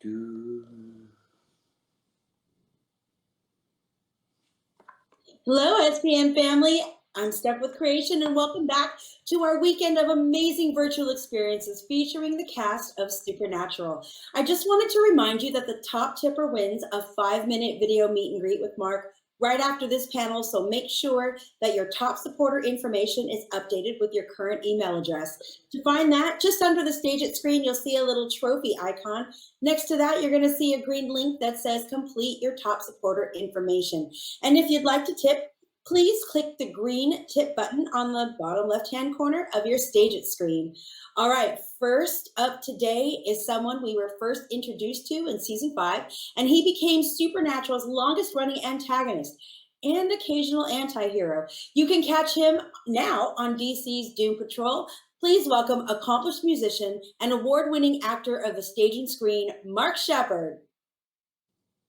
Do. Hello, SPN family. I'm Steph with Creation, and welcome back to our weekend of amazing virtual experiences featuring the cast of Supernatural. I just wanted to remind you that the top tipper wins a 5-minute video meet and greet with Mark right after this panel, so make sure that your top supporter information is updated with your current email address. To find that, just under the Stage It screen, you'll see a little trophy icon. Next to that, you're going to see a green link that says complete your top supporter information. And if you'd like to tip, please click the green tip button on the bottom left-hand corner of your Stage It screen. All right, first up today is someone we were first introduced to in season 5, and he became Supernatural's longest-running antagonist and occasional anti-hero. You can catch him now on DC's Doom Patrol. Please welcome accomplished musician and award-winning actor of the stage and screen, Mark Sheppard.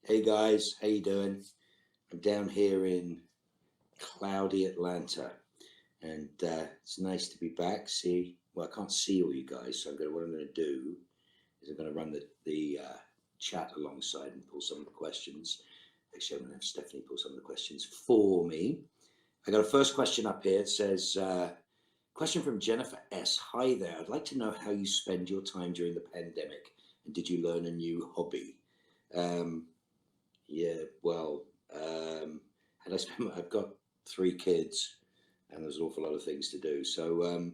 Hey guys, how you doing? I'm down here in cloudy Atlanta, and it's nice to be back. I can't see all you guys, so what I'm going to do is I'm going to run the chat alongside and pull some of the questions. Actually, I'm going to have Stephanie pull some of the questions for me. I got a first question up here. It says, question from Jennifer S. Hi there. I'd like to know how you spend your time during the pandemic, and did you learn a new hobby? I've got 3 kids, and there's an awful lot of things to do. So,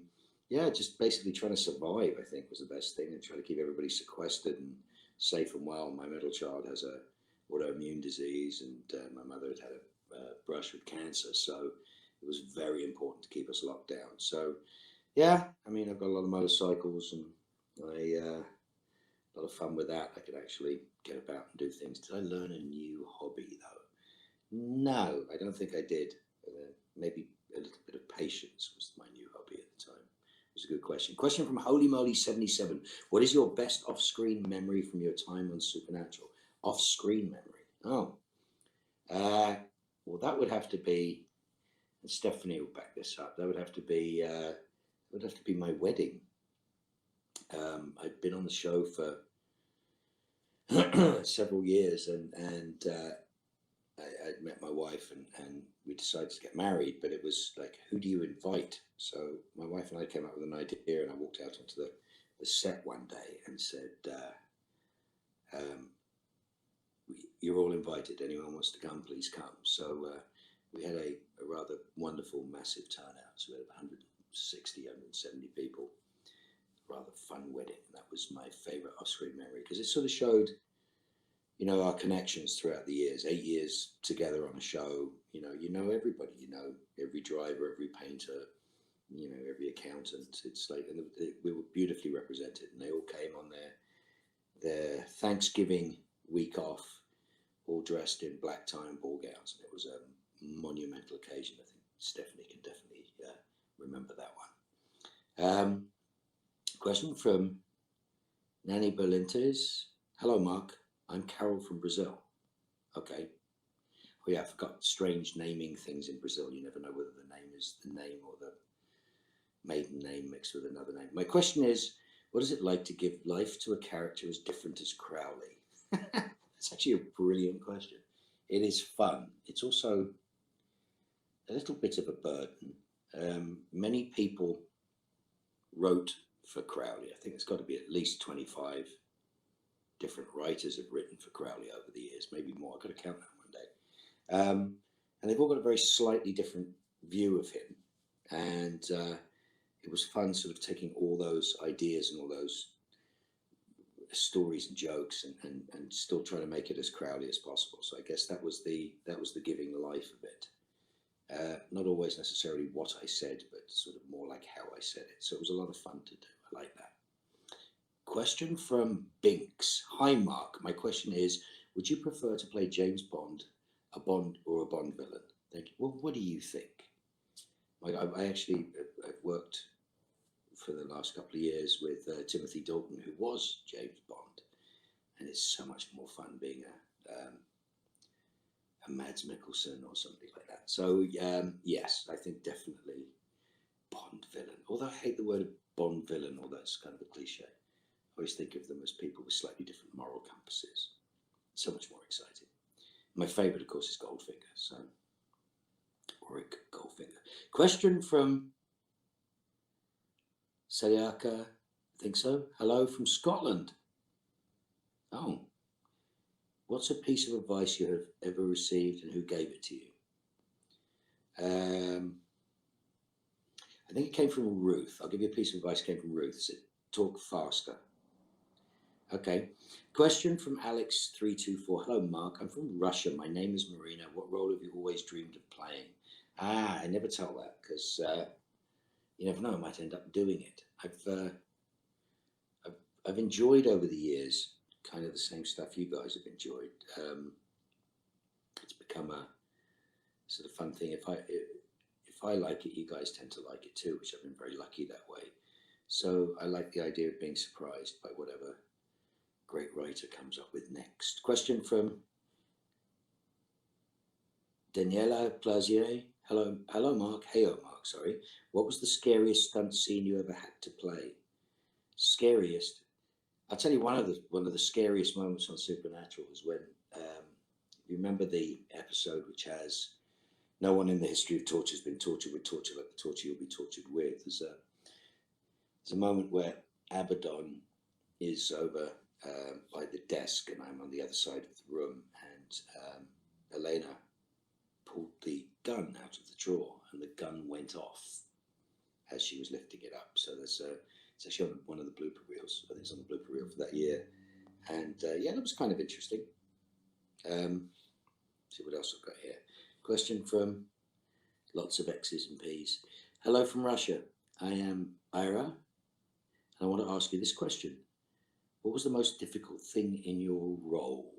just basically trying to survive, I think, was the best thing, and try to keep everybody sequestered and safe and well. My middle child has a autoimmune disease, and my mother had a brush with cancer, so it was very important to keep us locked down. So, I've got a lot of motorcycles, and a lot of fun with that. I could actually get about and do things. Did I learn a new hobby, though? No, I don't think I did. Maybe a little bit of patience was my new hobby at the time. It was a good question. Question from Holy Moly 77. What is your best off-screen memory from your time on Supernatural? Off-screen memory. Well, that would have to be, and Stephanie will back this up. That would have to be my wedding. I'd been on the show for several years, and I'd met my wife, and we decided to get married, but it was like, who do you invite? So my wife and I came up with an idea, and I walked out onto the set one day and said, you're all invited. Anyone wants to come, please come. So we had a rather wonderful, massive turnout. So we had 160, 170 people. Rather fun wedding. And that was my favorite off-screen memory, because it sort of showed, our connections throughout the years. 8 years together on a show. You know everybody. You know every driver, every painter, every accountant. It's like, and we were beautifully represented, and they all came on their Thanksgiving week off, all dressed in black tie and ball gowns, and it was a monumental occasion. I think Stephanie can definitely remember that one. Question from Nanny Berlintes. Hello, Mark. I'm Carol from Brazil. Okay. Oh yeah, I forgot strange naming things in Brazil. You never know whether the name is the name or the maiden name mixed with another name. My question is, what is it like to give life to a character as different as Crowley? That's actually a brilliant question. It is fun. It's also a little bit of a burden. Many people wrote for Crowley. I think it's got to be at least 25 different writers have written for Crowley over the years, maybe more. I've got to count that one day. And they've all got a very slightly different view of him. And it was fun sort of taking all those ideas and all those stories and jokes and still trying to make it as Crowley as possible. So I guess that was the giving life of it. Not always necessarily what I said, but sort of more like how I said it. So it was a lot of fun to do. I like that. Question from Binks. Hi, Mark. My question is, would you prefer to play James Bond, a Bond or a Bond villain? Thank you. Well, what do you think? I actually have worked for the last couple of years with Timothy Dalton, who was James Bond. And it's so much more fun being a Mads Mikkelsen or something like that. So, yes, I think definitely Bond villain. Although I hate the word Bond villain, although it's kind of a cliche. always think of them as people with slightly different moral compasses. So much more exciting. My favourite, of course, is Goldfinger. So, Rick Goldfinger. Question from Sayaka, I think so. Hello from Scotland. Oh, what's a piece of advice you have ever received and who gave it to you? I think it came from Ruth. I'll give you a piece of advice. It came from Ruth. It said, talk faster. Okay. Question from Alex324. Hello, Mark. I'm from Russia. My name is Marina. What role have you always dreamed of playing? I never tell that because you never know. I might end up doing it. I've enjoyed over the years kind of the same stuff you guys have enjoyed. It's become a sort of fun thing. If I like it, you guys tend to like it too, which I've been very lucky that way. So I like the idea of being surprised by whatever great writer comes up with next. Question from Daniela Plazier. Hello, Mark. Heyo, Mark. Sorry. What was the scariest stunt scene you ever had to play? Scariest. I'll tell you one of the scariest moments on Supernatural was when you remember the episode which has no one in the history of torture has been tortured with torture like the torture you'll be tortured with. There's a moment where Abaddon is over by the desk and I'm on the other side of the room, and Elena pulled the gun out of the drawer and the gun went off as she was lifting it up. So it's actually on one of the blooper reels. I think it's on the blooper reel for that year. And yeah, that was kind of interesting. See what else I've got here. Question from lots of X's and P's. Hello from Russia. I am Ira, and I want to ask you this question. What was the most difficult thing in your role?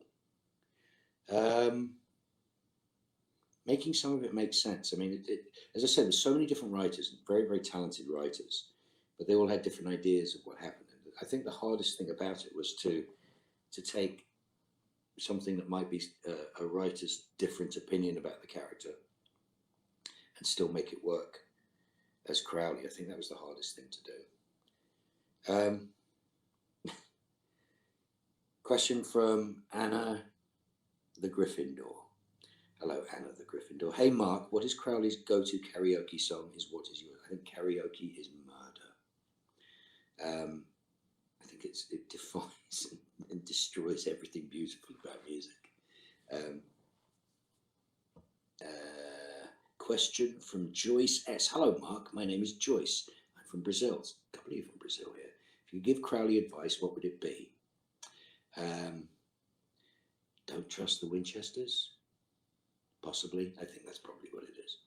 Making some of it make sense. I mean, as I said, there's so many different writers, very, very talented writers, but they all had different ideas of what happened. And I think the hardest thing about it was to take something that might be a writer's different opinion about the character and still make it work as Crowley. I think that was the hardest thing to do. Question from Anna the Gryffindor. Hello, Anna the Gryffindor. Hey, Mark, what is Crowley's go-to karaoke song? What is yours? I think karaoke is murder. I think it defines and destroys everything beautiful about music. Question from Joyce S. Hello, Mark. My name is Joyce. I'm from Brazil. A couple of you from Brazil here. If you give Crowley advice, what would it be? Don't trust the Winchesters. Possibly. I think that's probably what it is.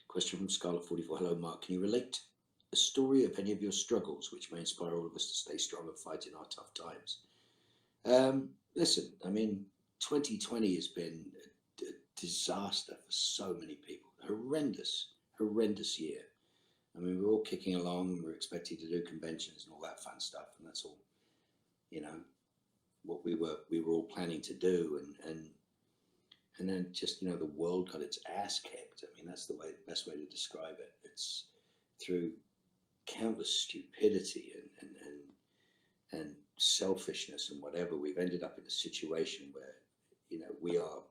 Question from Scarlet44. Hello, Mark. Can you relate a story of any of your struggles which may inspire all of us to stay strong and fight in our tough times? Listen, I mean, 2020 has been a disaster for so many people. Horrendous year. I mean, we're all kicking along. We're expecting to do conventions and all that fun stuff, and that's all, what we were all planning to do, and then just the world got its ass kicked. I mean, that's the best way to describe it. It's through countless stupidity and selfishness and whatever. We've ended up in a situation where we are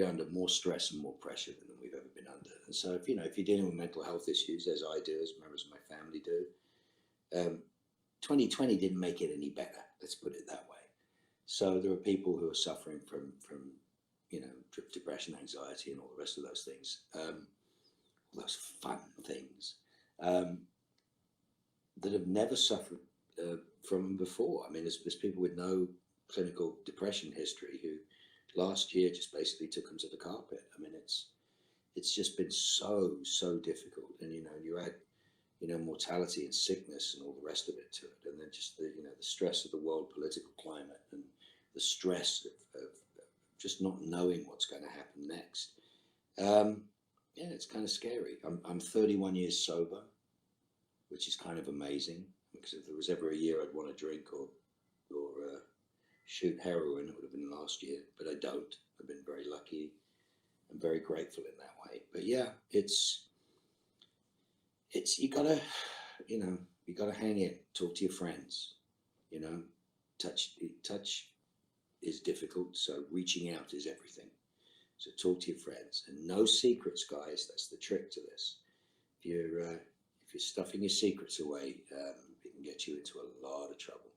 under more stress and more pressure than we've ever been under. And so if you're dealing with mental health issues, as I do, as members of my family do, 2020 didn't make it any better. Let's put it that way. So there are people who are suffering from depression, anxiety, and all the rest of those things, all those fun things that have never suffered from them before. I mean, there's people with no clinical depression history who last year just basically took them to the carpet. I mean, it's just been so difficult, and you add mortality and sickness and all the rest of it to it, and then just the stress of the world political climate and the stress of just not knowing what's going to happen next. Yeah, it's kind of scary. I'm 31 years sober, which is kind of amazing, because if there was ever a year I'd want to drink or shoot heroin, it would have been last year, but I don't. I've been very lucky and very grateful in that way. But yeah, it's you gotta, you got to hang in, talk to your friends. You know, touch is difficult, so reaching out is everything. So talk to your friends, and no secrets, guys. That's the trick to this. If you're stuffing your secrets away, it can get you into a lot of trouble.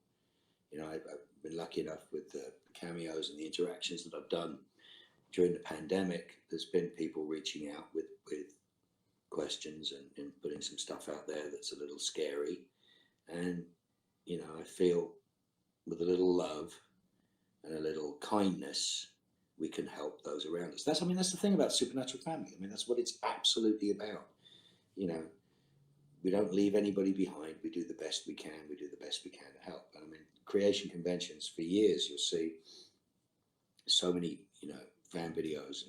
You know, I've been lucky enough with the cameos and the interactions that I've done during the pandemic. There's been people reaching out with questions and putting some stuff out there that's a little scary. And, you know, I feel with a little love and a little kindness, we can help those around us. That's the thing about Supernatural Family. I mean, that's what it's absolutely about. You know, we don't leave anybody behind. We do the best we can. We do the best we can to help. And I mean, creation conventions for years, you'll see so many, you know, fan videos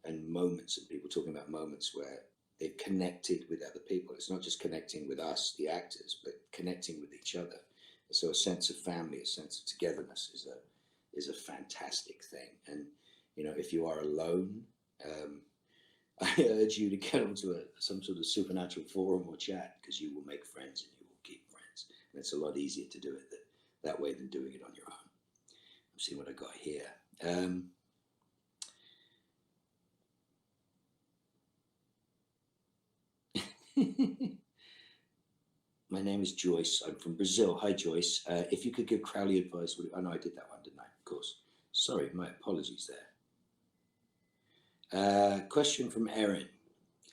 and moments, and people talking about moments where they've connected with other people. It's not just connecting with us, the actors, but connecting with each other. And so a sense of family, a sense of togetherness is a fantastic thing. And, you know, if you are alone, I urge you to get onto some sort of supernatural forum or chat, because you will make friends and you will keep friends. And it's a lot easier to do it that way than doing it on your own. Let's see what I got here. My name is Joyce. I'm from Brazil. Hi, Joyce. If you could give Crowley advice, I know I did that one, didn't I? Of course. Sorry, my apologies there. Question from Erin.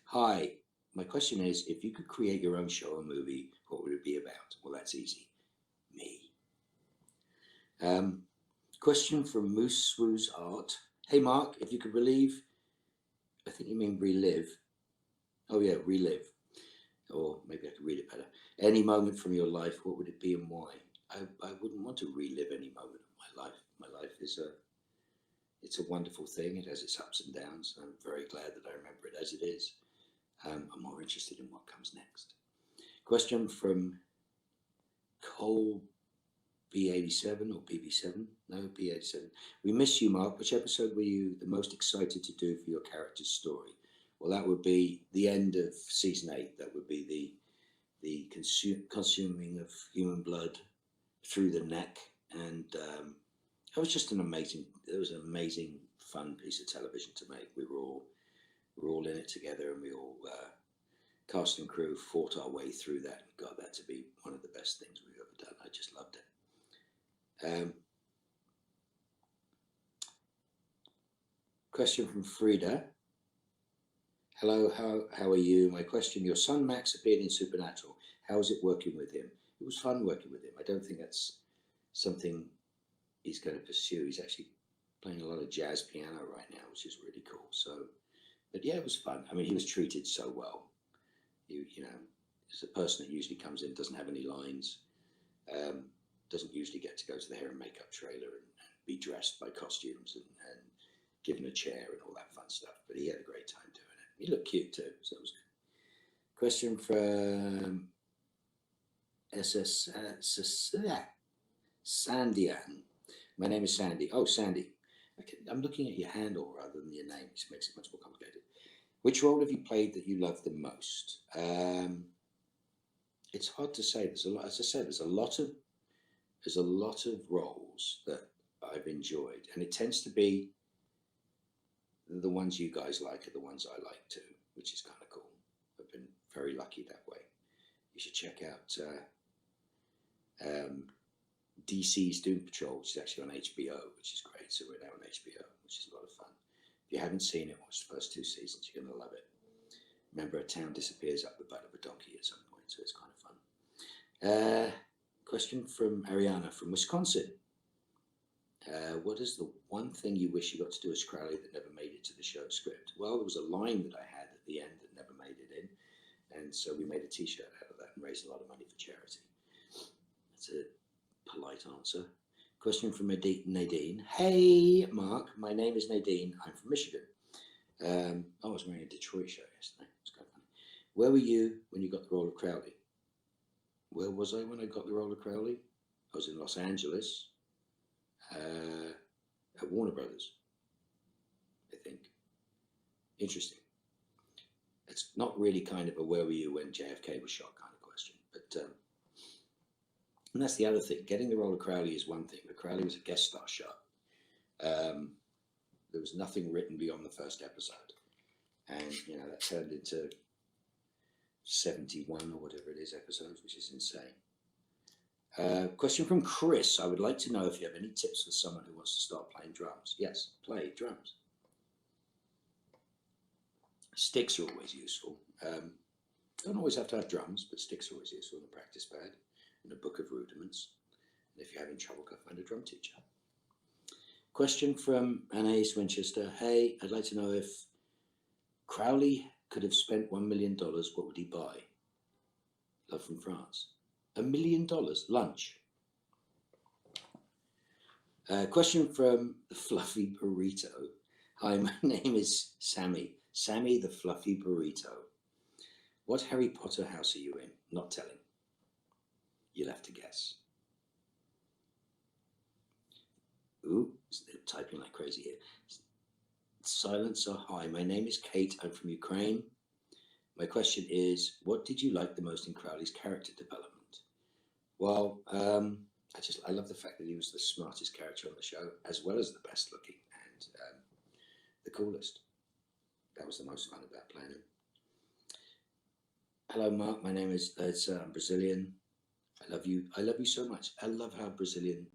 Hi, my question is, if you could create your own show or movie, what would it be about? Well, that's easy. Me. Question from Moose Swoo's Art. Hey, Mark, if you could relive, I think you mean relive. Oh, yeah, relive. Or maybe I could read it better. Any moment from your life, what would it be and why? I wouldn't want to relive any moment of my life. My life it's a wonderful thing. It has its ups and downs. I'm very glad that I remember it as it is. I'm more interested in what comes next. Question from Cole B87 or BB7? No, B87. We miss you, Mark. Which episode were you the most excited to do for your character's story? Well, that would be the end of season 8. That would be the consuming of human blood through the neck, and it was just an amazing fun piece of television to make. We were all in it together, and we all cast and crew fought our way through that and got that to be one of the best things we've ever done. I just loved it. Question from Frida. Hello, how are you? My question, your son Max appeared in Supernatural. How is it working with him? It was fun working with him. I don't think that's something he's going to pursue. He's actually playing a lot of jazz piano right now, which is really cool. So, but yeah, it was fun. I mean, he was treated so well. You know, it's a person that usually comes in, doesn't have any lines, doesn't usually get to go to the hair and makeup trailer and be dressed by costumes and given a chair and all that fun stuff. But he had a great time doing it. He looked cute too, so it was good. Question from Sandian. My name is Sandy. Oh, Sandy. I'm looking at your handle rather than your name, which makes it much more complicated. Which role have you played that you love the most? It's hard to say. There's a lot. As I said, there's a lot of roles that I've enjoyed, and it tends to be the ones you guys like are the ones I like too, which is kind of cool. I've been very lucky that way. You should check out DC's Doom Patrol, which is actually on HBO, which is great. So we're now on HBO, which is a lot of fun. If you haven't seen it, watch the first 2 seasons. You're going to love it. Remember, a town disappears up the butt of a donkey at some point, so it's kind of fun. Question from Ariana from Wisconsin. What is the one thing you wish you got to do as Crowley that never made it to the show script? Well, there was a line that I had at the end that never made it in, and so we made a T-shirt out of that and raised a lot of money for charity. That's a polite answer. Question from Nadine. Hey, Mark. My name is Nadine. I'm from Michigan. I was wearing a Detroit shirt yesterday. It's kind of funny. Where were you when you got the role of Crowley? Where was I when I got the role of Crowley? I was in Los Angeles at Warner Brothers, I think. Interesting. It's not really kind of a where were you when JFK was shot kind of question, but But and that's the other thing. Getting the role of Crowley is one thing, but Crowley was a guest star shot. There was nothing written beyond the first episode, and that turned into 71 or whatever it is episodes, which is insane. Question from Chris. I would like to know if you have any tips for someone who wants to start playing drums. Yes, play drums. Sticks are always useful. Don't always have to have drums, but sticks are always useful, and a practice pad and a book of rudiments. And if you're having trouble, go find a drum teacher. Question from Anais Winchester. Hey, I'd like to know if Crowley could have spent $1 million, what would he buy? Love from France. $1 million? Lunch. Question from the Fluffy Burrito. Hi, my name is Sammy. Sammy the Fluffy Burrito. What Harry Potter house are you in? Not telling. You'll have to guess. Ooh, they're typing like crazy here. Silencer, hi, my name is Kate. I'm from Ukraine. My question is, what did you like the most in Crowley's character development? Well, I love the fact that he was the smartest character on the show, as well as the best looking and the coolest. That was the most fun about playing him. Hello, Mark. My name is I'm Brazilian. I love you. I love you so much. I love how Brazilian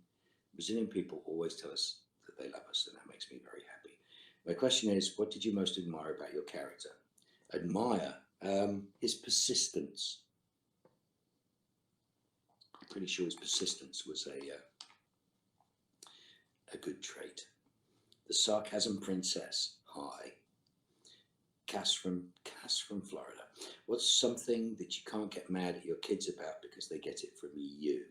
people always tell us that they love us, and that makes me very happy. My question is, what did you most admire about your character? Admire his persistence. I'm pretty sure his persistence was a good trait. The Sarcasm Princess. Hi. Cass from Florida. What's something that you can't get mad at your kids about because they get it from you?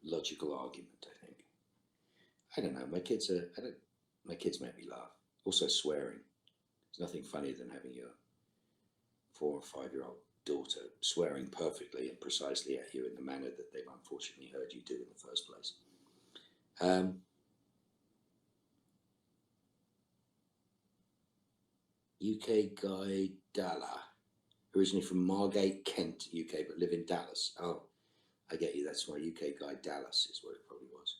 Logical argument, I think. I don't know. My kids make me laugh. Also swearing. There's nothing funnier than having your 4 or 5-year-old daughter swearing perfectly and precisely at you in the manner that they've unfortunately heard you do in the first place. UK guy Dalla, originally from Margate, Kent, UK, but live in Dallas. Oh, I get you. That's why UK guy Dallas is what it probably was.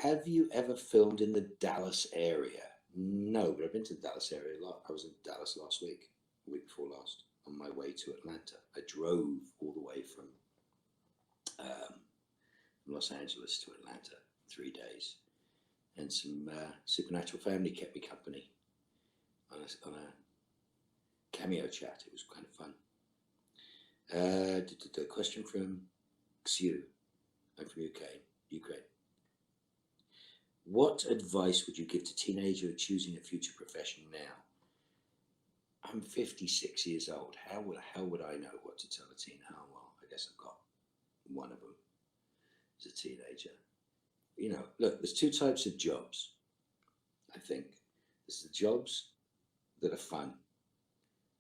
Have you ever filmed in the Dallas area? No, but I've been to the Dallas area a lot. I was in Dallas last week, the week before last, on my way to Atlanta. I drove all the way from Los Angeles to Atlanta, 3 days. And some Supernatural family kept me company on a cameo chat. It was kind of fun. The question from Xiu. I'm from Ukraine. What advice would you give to teenagers choosing a future profession now? I'm 56 years old. How the hell would I know what to tell a teen? Oh, well, I guess I've got one of them as a teenager. Look, there's 2 types of jobs, I think. There's the jobs that are fun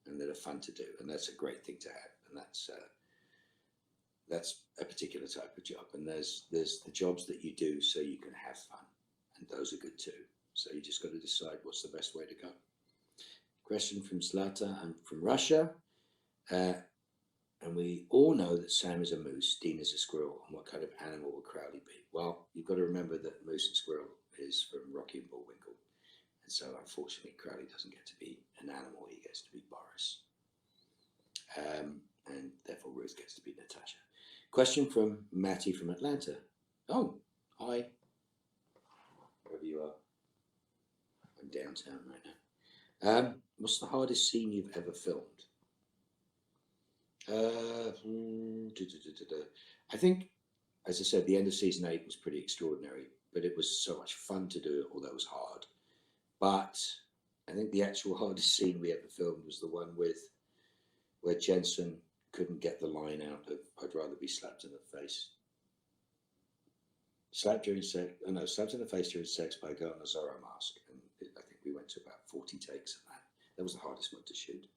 and that are fun to do, and that's a great thing to have, and that's a particular type of job. And there's the jobs that you do so you can have fun, and those are good too. So you just got to decide what's the best way to go. Question from Zlata. I'm from Russia, and we all know that Sam is a moose, Dean is a squirrel, and what kind of animal will Crowley be? Well, you've got to remember that moose and squirrel is from Rocky and Bullwinkle. And so, unfortunately, Crowley doesn't get to be an animal. He gets to be Boris. And therefore, Ruth gets to be Natasha. Question from Matty from Atlanta. Oh, hi. Wherever you are. I'm downtown right now. What's the hardest scene you've ever filmed? I think, as I said, the end of season 8 was pretty extraordinary, but it was so much fun to do it, although it was hard. But I think the actual hardest scene we ever filmed was the one where Jensen couldn't get the line out of "I'd rather be slapped in the face." Slapped in the face during sex by a girl in a Zorro mask, and I think we went to about 40 takes of that. That was the hardest one to shoot.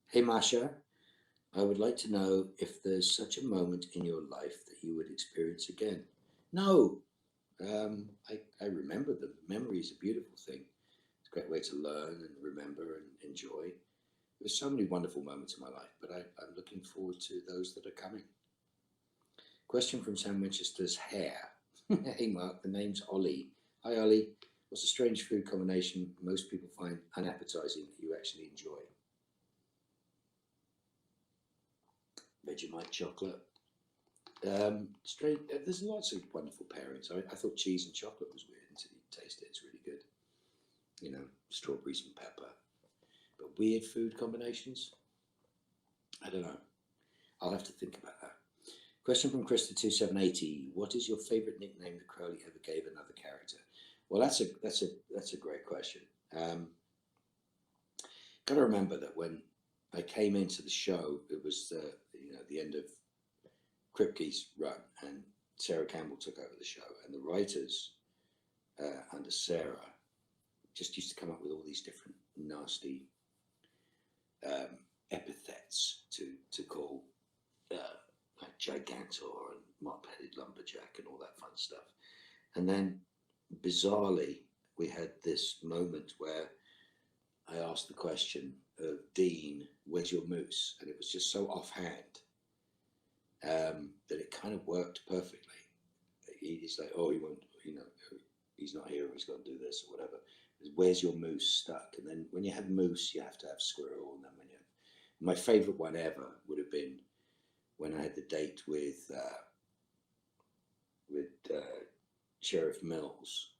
Hey Masha, I would like to know if there's such a moment in your life that you would experience again. No. I remember them. Memory is a beautiful thing. It's a great way to learn and remember and enjoy. There's so many wonderful moments in my life, but I'm looking forward to those that are coming. Question from Sam Winchester's Hair. Hey Mark, the name's Ollie. Hi Ollie. What's a strange food combination most people find unappetizing that you actually enjoy? Vegemite chocolate. Strange. There's lots of wonderful pairings. I thought cheese and chocolate was weird until you taste it. It's really good. You know, strawberries and pepper. But weird food combinations? I don't know. I'll have to think about that. Question from Krista2780. What is your favorite nickname that Crowley ever gave another character? Well, that's a great question. Got to remember that when I came into the show, it was the end of Kripke's run, and Sarah Campbell took over the show, and the writers under Sarah just used to come up with all these different nasty epithets to call like Gigantor and Mop-headed Lumberjack and all that fun stuff. And then bizarrely, we had this moment where I asked the question of Dean, "Where's your moose?" And it was just so offhand that it kind of worked perfectly. He's like, "Oh, he won't, he's not here, or he's got to do this or whatever." "Where's your moose?" stuck. And then when you have moose, you have to have squirrel. And then my favorite one ever would have been when I had the date with Sheriff Mills,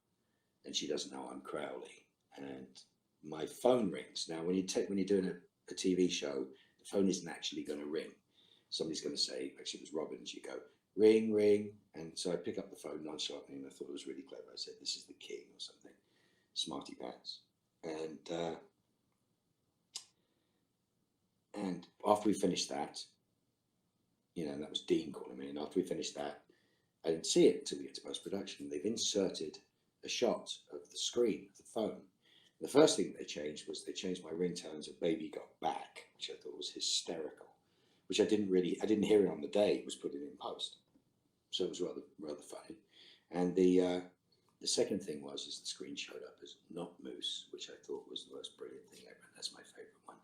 and she doesn't know I'm Crowley, and my phone rings. Now, when you're doing a TV show, the phone isn't actually going to ring. Somebody's going to say, actually, it was Robin's. You go, ring, ring, and so I pick up the phone nonchalantly, and I thought it was really clever. I said, "This is the king" or something, smarty pants, and after we finished that, that was Dean calling me. And after we finished that, I didn't see it until we get to post-production. They've inserted a shot of the screen of the phone. The first thing they changed was they changed my ringtones of "Baby Got Back," which I thought was hysterical, which I didn't hear it on the day. It was put in post. So it was rather funny. And the second thing is the screen showed up as "Not Moose," which I thought was the most brilliant thing ever. And that's my favorite one.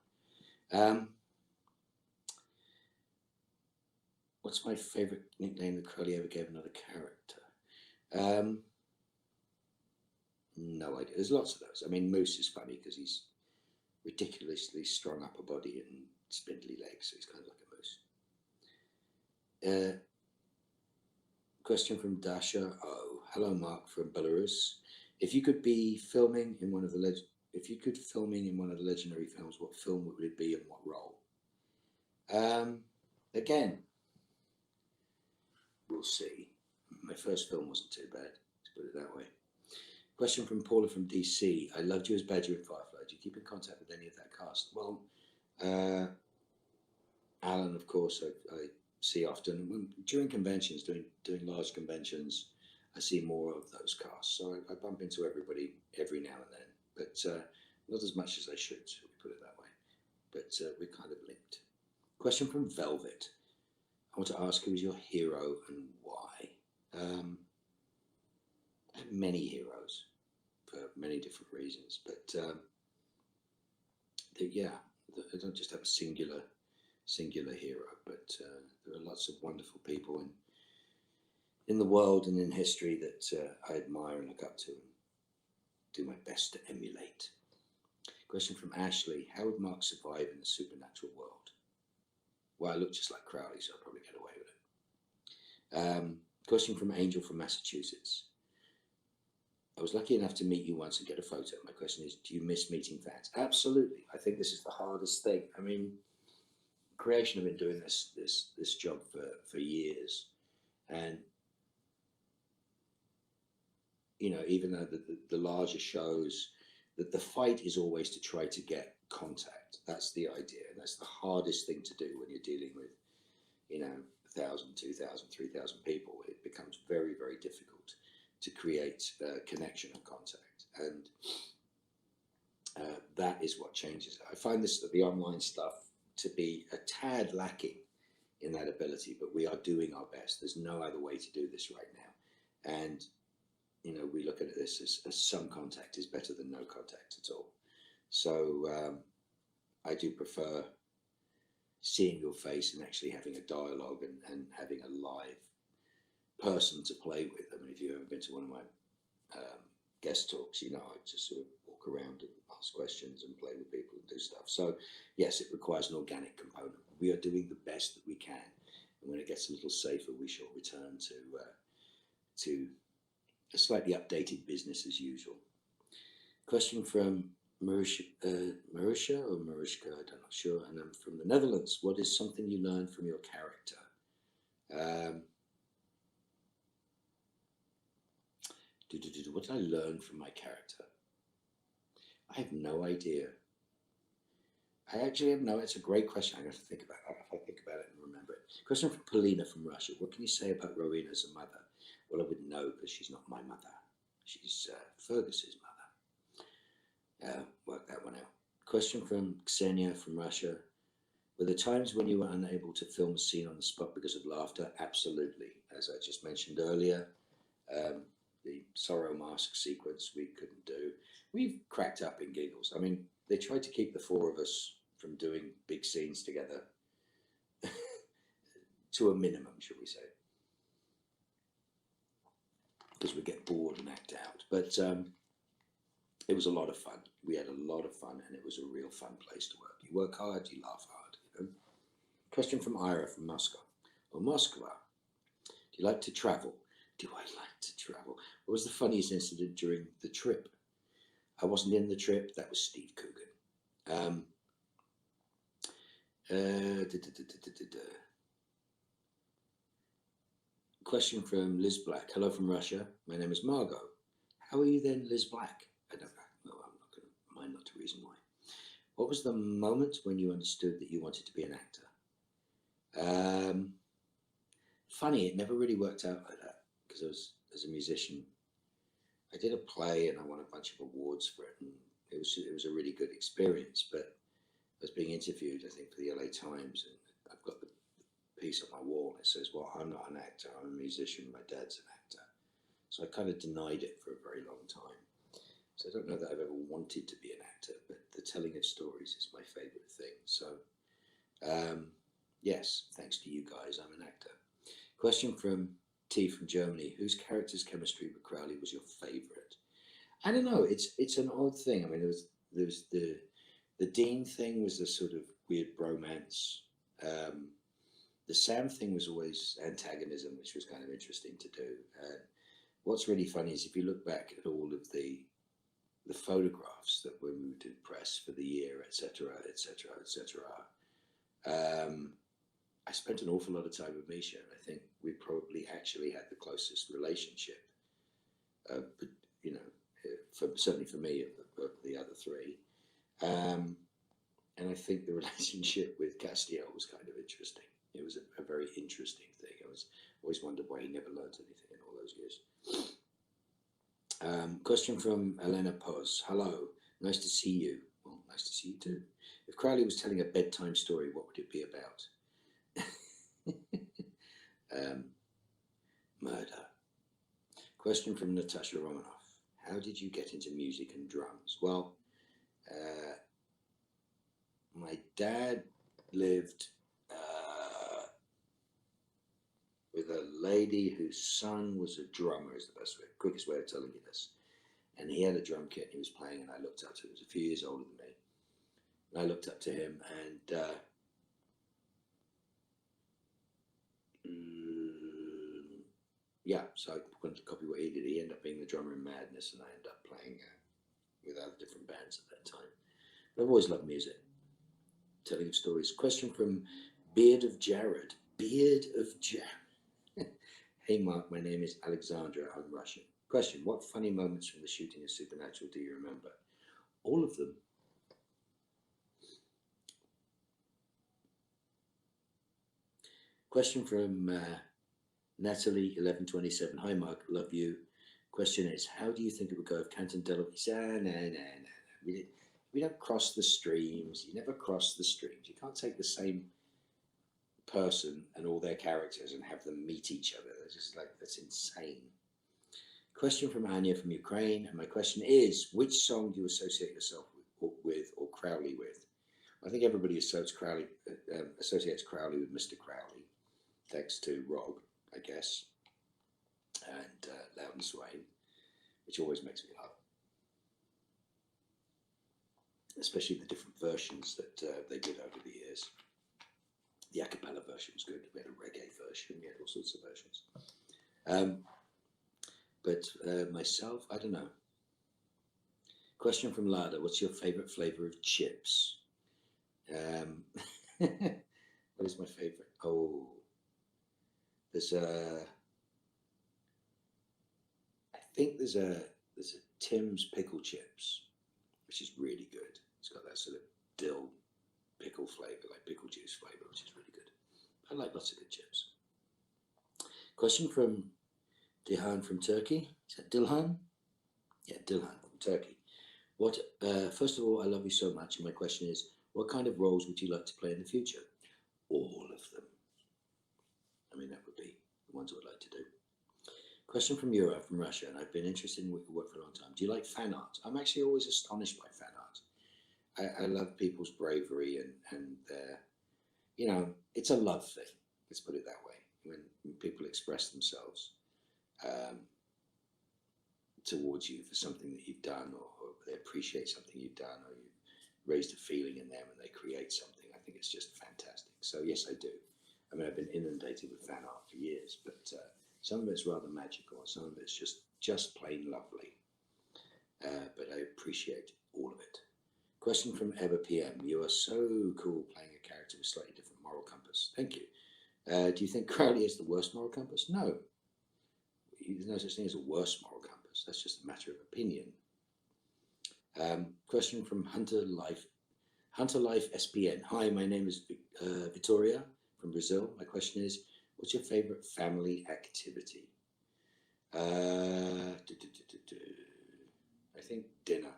What's my favorite nickname that Crowley ever gave another character? No idea. There's lots of those. I mean, Moose is funny because he's ridiculously strong upper body and spindly legs, so he's kind of like a moose. Question from Dasha. Oh, hello, Mark from Belarus. If you could be filming in one of the legendary films, what film would it be and what role? Again, we'll see. My first film wasn't too bad, let's put it that way. Question from Paula from DC. I loved you as Badger in Firefly. Do you keep in contact with any of that cast? Well, Alan, of course, I see often. During conventions, doing large conventions, I see more of those casts. So I bump into everybody every now and then, but not as much as I should, so we put it that way. But we're kind of linked. Question from Velvet. I want to ask, who is your hero and why? I have many heroes for many different reasons, but I don't just have a singular hero, but there are lots of wonderful people in the world and in history that I admire and look up to and do my best to emulate. Question from Ashley. How would Mark survive in the supernatural world? Well, I look just like Crowley, so I'll probably get away with it. Question from Angel from Massachusetts. I was lucky enough to meet you once and get a photo. My question is, do you miss meeting fans? Absolutely. I think this is the hardest thing. I mean, creation, I've been doing this job for years, and even though the larger shows, that the fight is always to try to get contact. That's the idea, and that's the hardest thing to do when you're dealing with 1,000, 2,000, 3,000 people. It becomes very, very difficult to create connection and contact, and that is what changes. I find the online stuff to be a tad lacking in that ability, but we are doing our best. There's no other way to do this right now, and we look at this as some contact is better than no contact at all. So I do prefer seeing your face and actually having a dialogue and having a live person to play with. I mean, if you've ever been to one of my guest talks, I just sort of walk around and ask questions and play with people and do stuff. So yes, it requires an organic component. We are doing the best that we can, and when it gets a little safer, we shall return to a slightly updated business as usual. Question from Marusha or Marushka, I'm not sure, and I'm from the Netherlands. What is something you learned from your character? What did I learn from my character? I have no idea. I actually have no. It's a great question. I'm going to think about it. If I think about it and remember it. Question from Polina from Russia. What can you say about Rowena as a mother? Well, I wouldn't know because she's not my mother. She's Fergus's mother. Work that one out. Question from Ksenia from Russia. Were there times when you were unable to film a scene on the spot because of laughter? Absolutely. As I just mentioned earlier, the sorrow mask sequence we couldn't do. We've cracked up in giggles. I mean, they tried to keep the four of us from doing big scenes together to a minimum, shall we say, because we get bored and act out. But it was a lot of fun. We had a lot of fun, and it was a real fun place to work. You work hard, you laugh hard. Question from Ira from Moscow. Or Moscow. Do you like to travel? Do I like to travel? What was the funniest incident during the trip? I wasn't in the trip. That was Steve Coogan. Question from Liz Black. Hello from Russia. My name is Margot. How are you then, Liz Black? I don't know. No, I'm not going to mind not to reason why. What was the moment when you understood that you wanted to be an actor? Funny, it never really worked out like that because I was, as a musician, I did a play and I won a bunch of awards for it, and it was a really good experience. But I was being interviewed, I think, for the LA Times, and I've got the piece on my wall. It says, "Well, I'm not an actor. I'm a musician. My dad's an actor." So I kind of denied it for a very long time. So I don't know that I've ever wanted to be an actor, but the telling of stories is my favorite thing. So yes, thanks to you guys, I'm an actor. Question from T from Germany. Whose character's chemistry with Crowley was your favorite? I don't know. It's an odd thing. I mean, there was the Dean thing was a sort of weird bromance. The Sam thing was always antagonism, which was kind of interesting to do. What's really funny is if you look back at all of the photographs that were moved in press for the year, etc., etc., etc. I spent an awful lot of time with Misha, and I think we probably actually had the closest relationship, but certainly for me, of the other three. And I think the relationship with Castiel was kind of interesting. It was a very interesting thing. I was always wondered why he never learned anything in all those years. Question from Elena Poz. Hello, nice to see you. Well, nice to see you too. If Crowley was telling a bedtime story, what would it be about? Murder. Question from Natasha Romanoff. How did you get into music and drums? Well, my dad lived with a lady whose son was a drummer, is the quickest way of telling you this. And he had a drum kit and he was playing, and I looked up to him. He was a few years older than me. And I looked up to him, and yeah, so I wanted to copy what he did. He ended up being the drummer in Madness, and I ended up playing with other different bands at that time. But I've always loved music, telling of stories. Question from Beard of Jared. Beard of Jared. Hey Mark, my name is Alexandra. I'm Russian. Question: what funny moments from the shooting of Supernatural do you remember? All of them. Question from Natalie 1127. Hi Mark, love you. Question is, how do you think it would go if Canton Delaware? No. We don't cross the streams. You never cross the streams. You can't take the same person and all their characters and have them meet each other. They're just like, that's insane. Question from Anya from Ukraine, and my question is, which song do you associate yourself with or Crowley with? I think everybody associates Crowley with Mr. Crowley, thanks to Rob, I guess, and Loud and Swain, which always makes me laugh, especially the different versions that they did over the years. The a cappella version was good. We had a reggae version. We had all sorts of versions. But myself, I don't know. Question from Lada: what's your favorite flavor of chips? What is my favorite? Oh, there's a. I think there's a Tim's pickle chips, which is really good. It's got that sort of dill pickle flavor, like pickle juice flavor, which is really good. I like lots of good chips. Question from Dilhan from Turkey. Is that Dilhan? Yeah, Dilhan from Turkey. First of all, I love you so much, and my question is, what kind of roles would you like to play in the future? All of them. I mean, that would be the ones I would like to do. Question from Yura from Russia, and I've been interested in your work for a long time. Do you like fan art? I'm actually always astonished by fan art. I love people's bravery and their, it's a love thing. Let's put it that way. When people express themselves towards you for something that you've done, or they appreciate something you've done, or you've raised a feeling in them and they create something, I think it's just fantastic. So yes, I do. I mean, I've been inundated with fan art for years, but some of it's rather magical, some of it's just plain lovely. But I appreciate all of it. Question from Eva PM. You are so cool playing a character with slightly different moral compass. Thank you. Do you think Crowley is the worst moral compass? No. There's no such thing as a worse moral compass. That's just a matter of opinion. Question from Hunter Life SPN. Hi, my name is Victoria from Brazil. My question is, what's your favorite family activity? I think dinner.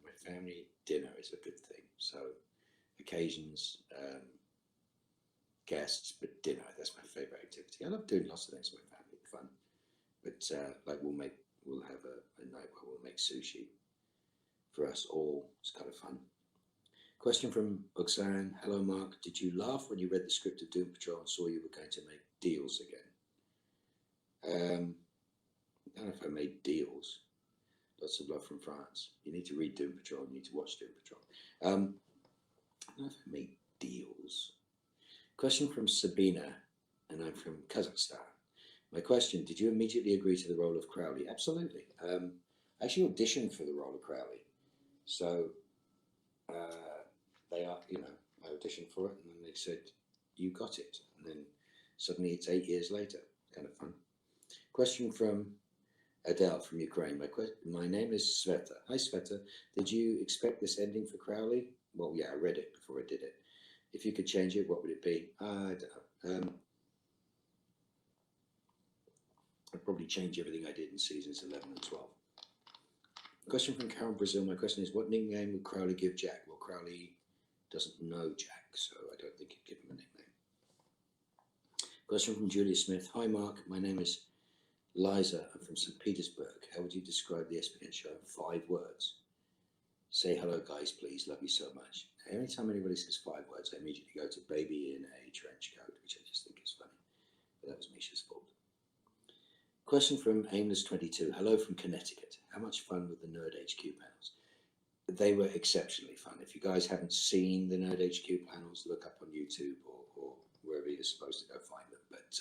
My family dinner is a good thing. So occasions, guests, but dinner, that's my favorite activity. I love doing lots of things with my family, fun. But like we'll have a night where we'll make sushi for us all. It's kind of fun. Question from Oksana. Hello, Mark. Did you laugh when you read the script of Doom Patrol and saw you were going to make deals again? I don't know if I made deals. Lots of love from France. You need to read Doom Patrol. You need to watch Doom Patrol. I don't know if I made deals. Question from Sabina, and I'm from Kazakhstan. My question, did you immediately agree to the role of Crowley? Absolutely. I actually auditioned for the role of Crowley. So they are, I auditioned for it, and then they said, you got it. And then suddenly it's 8 years later. Kind of fun. Question from Adele from Ukraine. My name is Sveta. Hi, Sveta. Did you expect this ending for Crowley? Well, yeah, I read it before I did it. If you could change it, what would it be? I don't know. I'd probably change everything I did in seasons 11 and 12. Question from Karen Brazil. My question is, what nickname would Crowley give Jack? Well, Crowley doesn't know Jack, so I don't think he'd give him a nickname. Question from Julia Smith. Hi, Mark. My name is Liza. I'm from St. Petersburg. How would you describe the SPN show in 5 words? Say hello, guys, please. Love you so much. Every time anybody says 5 words, I immediately go to baby in a trench coat, which I just think is funny. But that was Misha's fault. Question from Aimless22. Hello from Connecticut. How much fun were the Nerd HQ panels? They were exceptionally fun. If you guys haven't seen the Nerd HQ panels, look up on YouTube or wherever you're supposed to go find them. But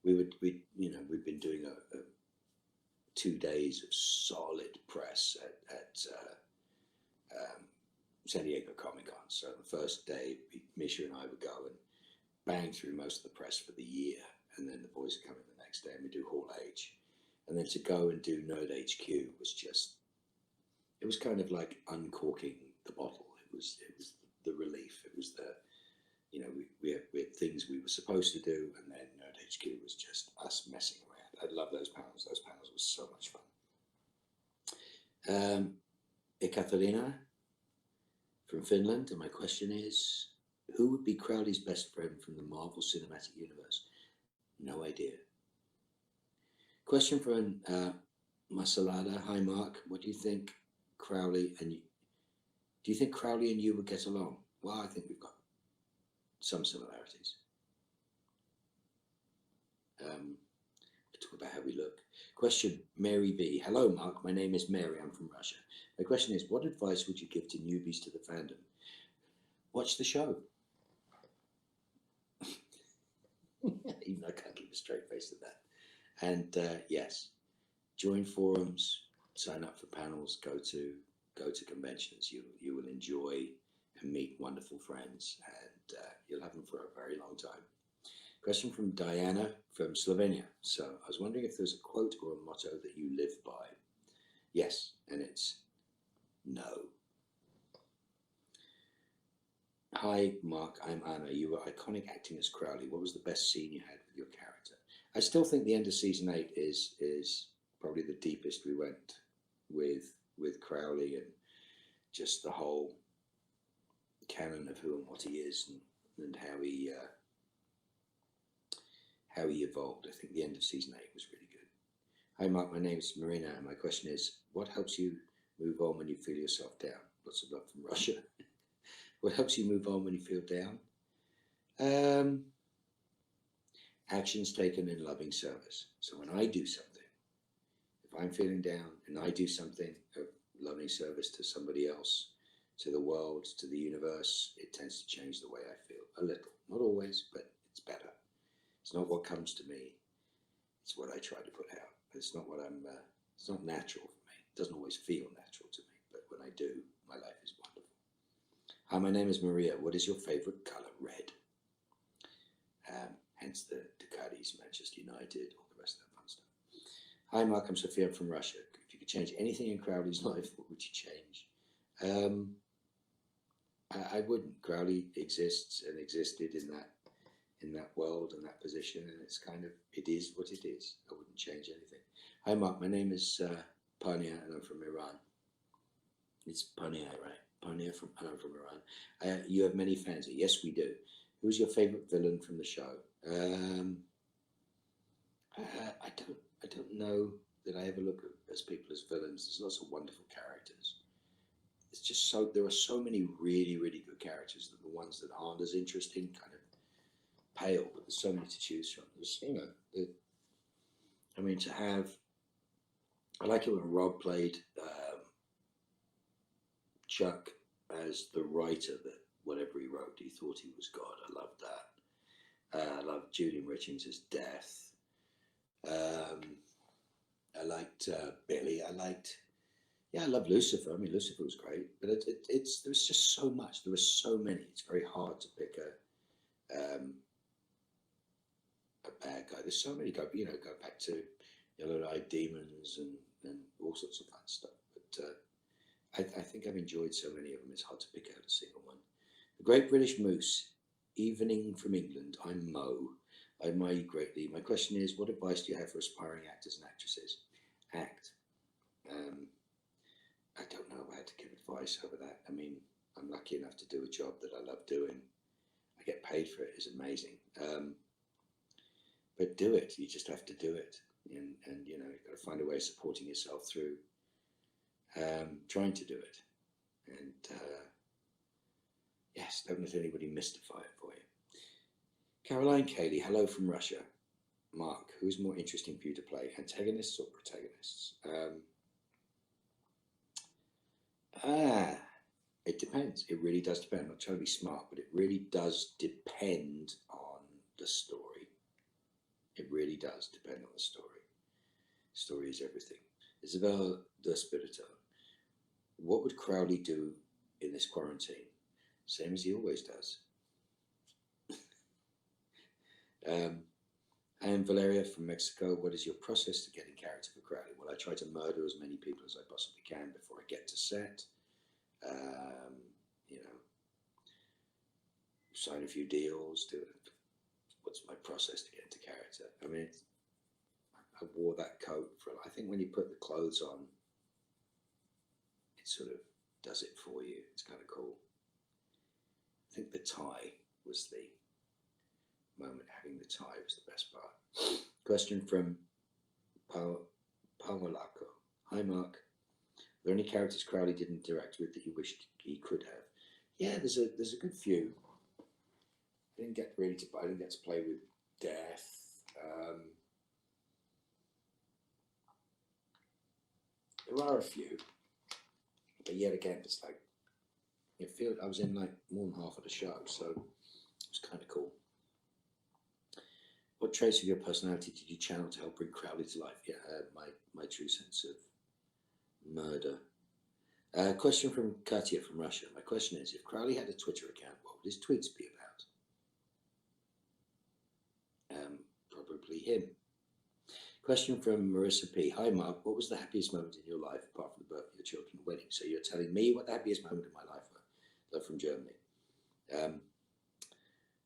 we've been doing 2 days of solid press at San Diego Comic Con. So the first day, Misha and I would go and bang through most of the press for the year, and then the boys would come in the next day and we do Hall H. And then to go and do Nerd HQ was just, it was kind of like uncorking the bottle. It was the relief. It was the, we had things we were supposed to do, and then Nerd HQ was just us messing around. I love those panels. Those panels were so much fun. Ekaterina from Finland, and my question is, who would be Crowley's best friend from the Marvel Cinematic Universe? No idea. Question from Masalada. Hi, Mark. What do you think Crowley and you, do you think Crowley and you would get along? Well, I think we've got some similarities. Talk about how we look. Question, Mary B. Hello, Mark. My name is Mary. I'm from Russia. My question is, what advice would you give to newbies to the fandom? Watch the show. Even I can't keep a straight face at that. And yes, join forums, sign up for panels, go to conventions. You will enjoy and meet wonderful friends, and you'll have them for a very long time. Question from Diana from Slovenia. So I was wondering if there's a quote or a motto that you live by. Yes, and it's no. Hi, Mark. I'm Anna. You were iconic acting as Crowley. What was the best scene you had with your character? I still think the end of season 8 is probably the deepest we went with Crowley, and just the whole canon of who and what he is, and how he evolved. I think the end of season 8 was really good. Hi, Mark. My name is Marina, and my question is, what helps you move on when you feel yourself down? Lots of love from Russia. What helps you move on when you feel down? Actions taken in loving service. So when I do something, if I'm feeling down and I do something of loving service to somebody else, to the world, to the universe, it tends to change the way I feel a little. Not always, but it's better. It's not what comes to me. It's what I try to put out. It's not what it's not natural for me. It doesn't always feel natural to me, but when I do, my life is wonderful. Hi, my name is Maria. What is your favorite color? Red. Hence the Ducatis, Manchester United, all the rest of that fun stuff. Hi, Mark. I'm Sophia from Russia. If you could change anything in Crowley's life, what would you change? I wouldn't. Crowley exists and existed in that world and that position, and it's kind of, it is what it is. I wouldn't change anything. Hi, Mark. My name is Pania, and I'm from Iran. It's Pania, right? Pania and I'm from Iran. You have many fans. Yes, we do. Who's your favorite villain from the show? I don't know that I ever look at as people as villains. There's lots of wonderful characters. It's just there are so many really, really good characters that the ones that aren't as interesting kind of pale, but there's so many to choose from. There's, I like it when Rob played Chuck as the writer that whatever he wrote, he thought he was God. I loved that. I loved Julian Richings as Death. I liked Billy. I love Lucifer. I mean, Lucifer was great, but there's just so much. There were so many. It's very hard to pick a bad guy. There's so many. Go back to Yellow-Eyed Demons and all sorts of fun stuff. But I think I've enjoyed so many of them. It's hard to pick out a single one. The Great British Moose, evening from England. I'm Mo. I admire you greatly. My question is, what advice do you have for aspiring actors and actresses? Act. I don't know how to give advice over that. I mean, I'm lucky enough to do a job that I love doing. I get paid for it. It's amazing. But do it. You just have to do it. And you've got to find a way of supporting yourself through trying to do it. And yes, don't let anybody mystify it for you. Caroline Cayley, hello from Russia. Mark, who is more interesting for you to play, antagonists or protagonists? It depends. It really does depend. I'm not trying to be smart, but it really does depend on the story. It really does depend on the story. Story is everything. Isabel de Spirito, what would Crowley do in this quarantine? Same as he always does. I am Valeria from Mexico. What is your process to get in character for Crowley? Well, I try to murder as many people as I possibly can before I get to set. Sign a few deals. What's my process to get into character? I mean, I wore that coat I think when you put the clothes on, it sort of does it for you. It's kind of cool. I think the tie was the moment. Having the tie was the best part. Question from Palmolaco. Hi, Mark. Are there any characters Crowley didn't interact with that you wished he could have? Yeah, there's a good few. I didn't get to play with Death. There are a few, but yet again, it's like I was in like more than half of the show, so it was kind of cool. What traits of your personality did you channel to help bring Crowley to life? Yeah, my true sense of murder. Question from Katya from Russia. My question is, if Crowley had a Twitter account, what would his tweets be about? Probably him. Question from Marissa P. Hi, Mark. What was the happiest moment in your life apart from the birth of your children and wedding? So you're telling me what the happiest moment in my life were. They're from Germany.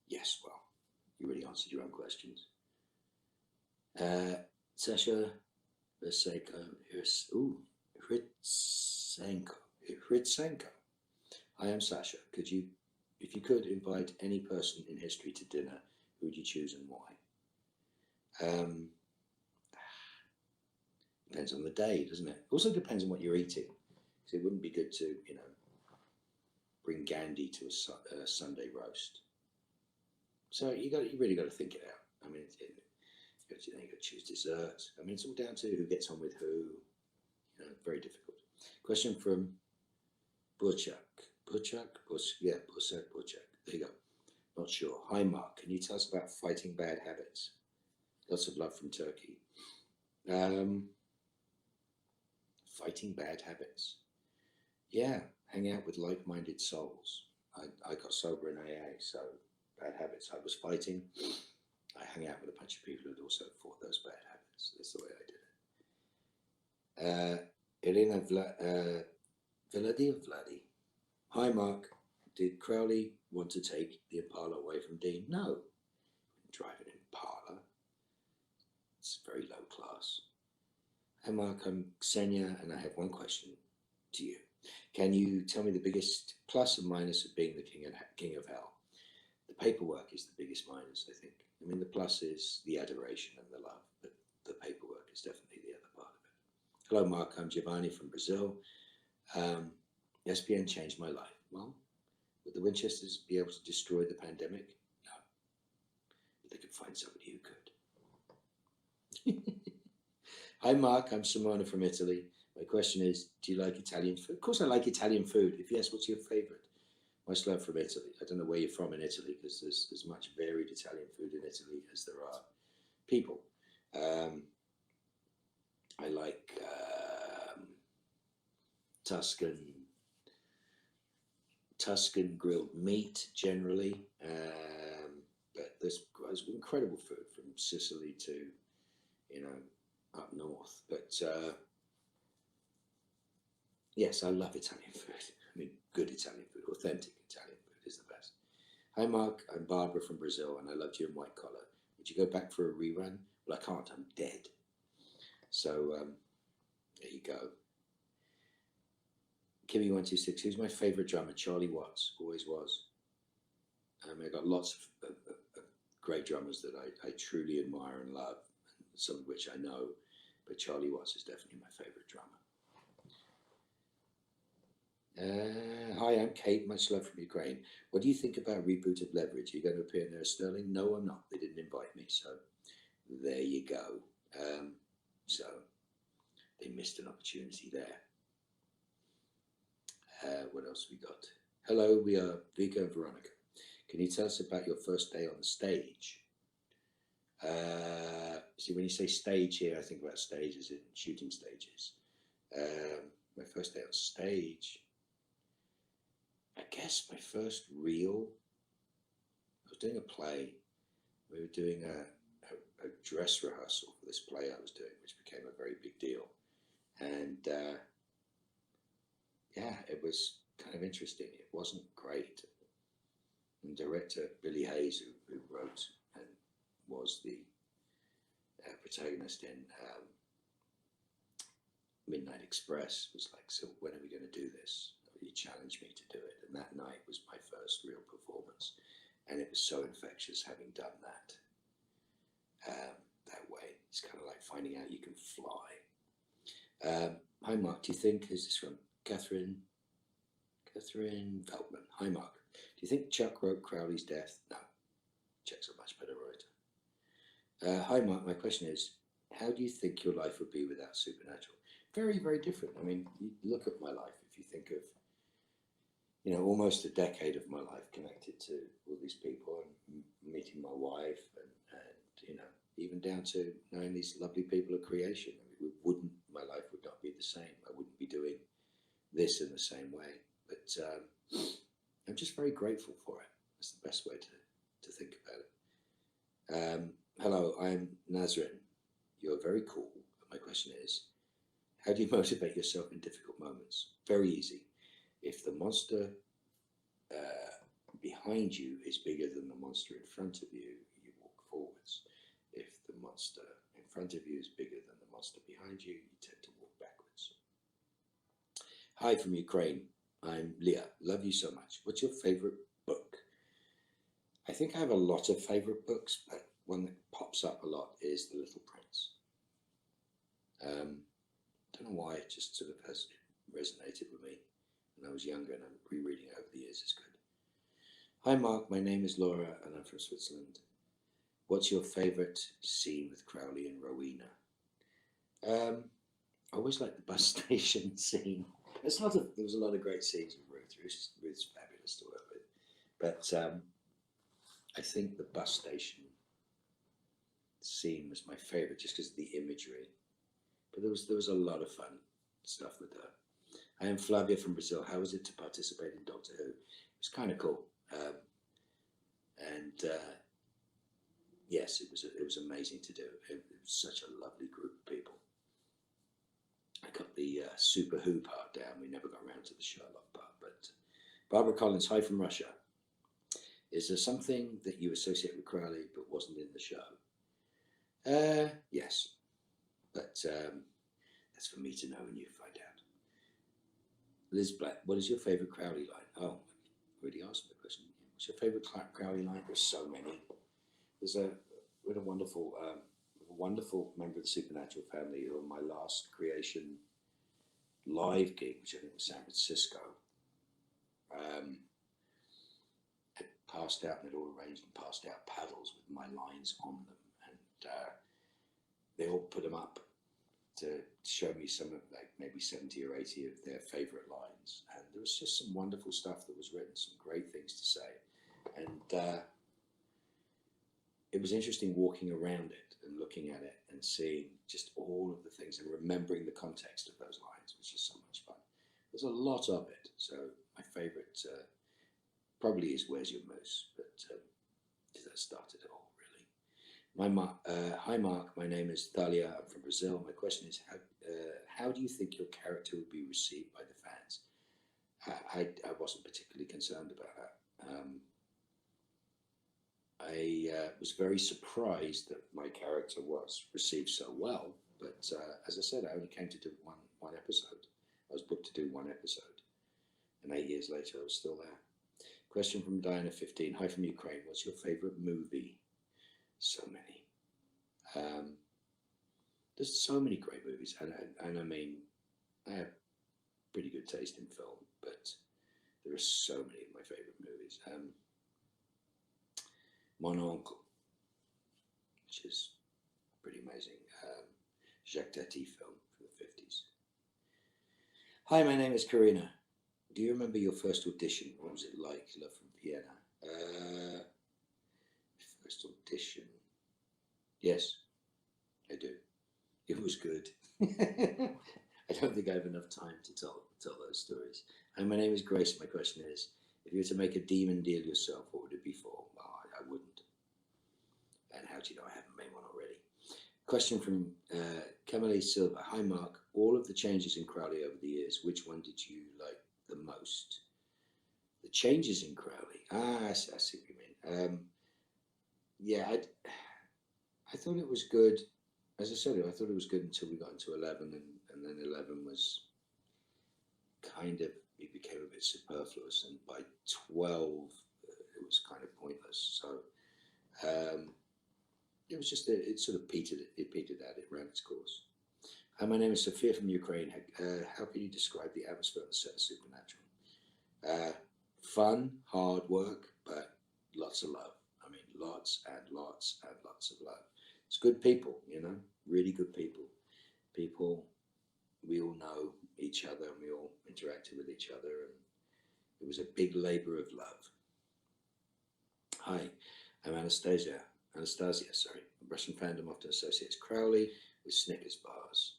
Yes, well, you already answered your own questions. Sasha Hritsenko. I am Sasha. If you could invite any person in history to dinner, who would you choose and why? Depends on the day, doesn't it? Also depends on what you're eating. So it wouldn't be good to, bring Gandhi to a Sunday roast. So you really got to think it out. I mean, you got to choose desserts. I mean, it's all down to who gets on with who. Very difficult. Question from Burchak. Yeah, Burchak. There you go. Not sure. Hi, Mark. Can you tell us about fighting bad habits? Lots of love from Turkey. Fighting bad habits. Yeah, hang out with like-minded souls. I got sober in AA, so bad habits. I was fighting. I hung out with a bunch of people who'd also fought those bad habits. That's the way I did it. Elena Vladi. Hi, Mark. Did Crowley want to take the Impala away from Dean? No. Drive an Impala. It's very low class. Hi, Mark. I'm Ksenia, and I have one question to you. Can you tell me the biggest plus and minus of being the king of hell? The paperwork is the biggest minus, I think. I mean, the plus is the adoration and the love, but the paperwork is definitely the other part of it. Hello, Mark. I'm Giovanni from Brazil. SPN changed my life. Well, would the Winchesters be able to destroy the pandemic? No. But they could find somebody who could. Hi, Mark. I'm Simona from Italy. My question is, do you like Italian food? Of course I like Italian food. If yes, what's your favorite? Much love from Italy. I don't know where you're from in Italy because there's as much varied Italian food in Italy as there are people. I like Tuscan grilled meat generally, but there's incredible food from Sicily to, up north. But yes, I love Italian food. I mean, good Italian food, authentic Italian food is the best. Hi, Mark. I'm Barbara from Brazil, and I loved you in White Collar. Would you go back for a rerun? Well, I can't. I'm dead. So there you go. Kimmy126. Who's my favorite drummer? Charlie Watts. Always was. I got lots of great drummers that I truly admire and love, some of which I know, but Charlie Watts is definitely my favorite drummer. Hi, I'm Kate. Much love from Ukraine. What do you think about reboot of Leverage? Are you going to appear in there, Sterling? No, I'm not. They didn't invite me, so there you go. So they missed an opportunity there. What else we got? Hello, we are Vika and Veronica. Can you tell us about your first day on the stage? See, when you say stage here, I think about stages in shooting stages. My first day on stage, I guess my first reel, I was doing a play. We were doing a dress rehearsal for this play I was doing, which became a very big deal. And yeah, it was kind of interesting. It wasn't great. And director Billy Hayes, who wrote and was the protagonist in Midnight Express, was like, so when are we going to do this? He challenged me to do it. And that night was my first real performance. And it was so infectious having done that that way. It's kind of like finding out you can fly. Hi, Mark. Do you think, is this from Catherine Feldman? Hi, Mark. Do you think Chuck wrote Crowley's death? No. Chuck's a much better writer. Hi, Mark. My question is, how do you think your life would be without Supernatural? Very, very different. I mean, you look at my life, if you think of, almost a decade of my life connected to all these people and meeting my wife and even down to knowing these lovely people at creation. I mean, my life would not be the same. I wouldn't be doing this in the same way. But I'm just very grateful for it. That's the best way to think about it. Hello, I'm Nazrin. You're very cool. My question is, how do you motivate yourself in difficult moments? Very easy. If the monster behind you is bigger than the monster in front of you, you walk forwards. If the monster in front of you is bigger than the monster behind you, you tend to walk backwards. Hi from Ukraine. I'm Leah. Love you so much. What's your favorite book? I think I have a lot of favorite books, but one that pops up a lot is The Little Prince. Don't know why, it just sort of has resonated with me when I was younger, and I'm rereading it over the years. It's good. Hi Mark, my name is Laura and I'm from Switzerland. What's your favorite scene with Crowley and Rowena? I always like the bus station scene. There was a lot of great scenes with Ruth. Ruth's fabulous to work with. But I think the bus station scene was my favorite just because of the imagery. But there was a lot of fun stuff with her. I am Flavia from Brazil. How was it to participate in Doctor Who? It was kind of cool. Yes, it was amazing to do. It was such a lovely group of people. I got the Super Who part down. We never got around to the Sherlock part. But Barbara Collins, hi from Russia. Is there something that you associate with Crowley but wasn't in the show? Yes, but that's for me to know and you find out. Liz Black, what is your favourite Crowley line? Oh, I already asked my question. What's your favourite Crowley line? There's so many. We had a wonderful member of the Supernatural family who on my last creation live gig, which I think was San Francisco, had passed out and had all arranged and passed out paddles with my lines on them, and they all put them up to show me some of maybe 70 or 80 of their favourite lines, and there was just some wonderful stuff that was written, some great things to say, and it was interesting walking around it and looking at it and seeing just all of the things and remembering the context of those lines, which is so much fun. There's a lot of it, so my favourite probably is Where's Your Moose, but that started it all, really. Hi Mark, my name is Thalia, I'm from Brazil. My question is, how do you think your character would be received by the fans? I wasn't particularly concerned about that. I was very surprised that my character was received so well, but as I said, I only came to do one episode. I was booked to do one episode, and 8 years later I was still there. Question from Diana 15. Hi from Ukraine. What's your favourite movie? So many. There's so many great movies, and I mean, I have pretty good taste in film, but there are so many of my favourite movies. Mon Oncle, which is pretty amazing. Jacques Tati film from the 50s. Hi, my name is Karina. Do you remember your first audition? What was it like? Love from Vienna. First audition. Yes, I do. It was good. I don't think I have enough time to tell those stories. And my name is Grace. My question is, if you were to make a demon deal yourself, what would it be for? Well, I wouldn't. And how do you know I haven't made one already? Question from Camille Silva. Hi, Mark. All of the changes in Crowley over the years, which one did you like the most? The changes in Crowley? I see what you mean. Yeah, I thought it was good. As I said, I thought it was good until we got into 11, and then 11 was kind of, it became a bit superfluous, and by 12 it was kind of pointless. So it was just it sort of petered out. It ran its course. My name is Sophia from Ukraine. How can you describe the atmosphere on the set of Supernatural? Fun, hard work, but lots of love. I mean, lots and lots and lots of love. It's good people, you know, really good people. People, we all know each other and we all interacted with each other, and it was a big labor of love. Hi, I'm Anastasia, sorry. Russian fandom often associates Crowley with Snickers bars.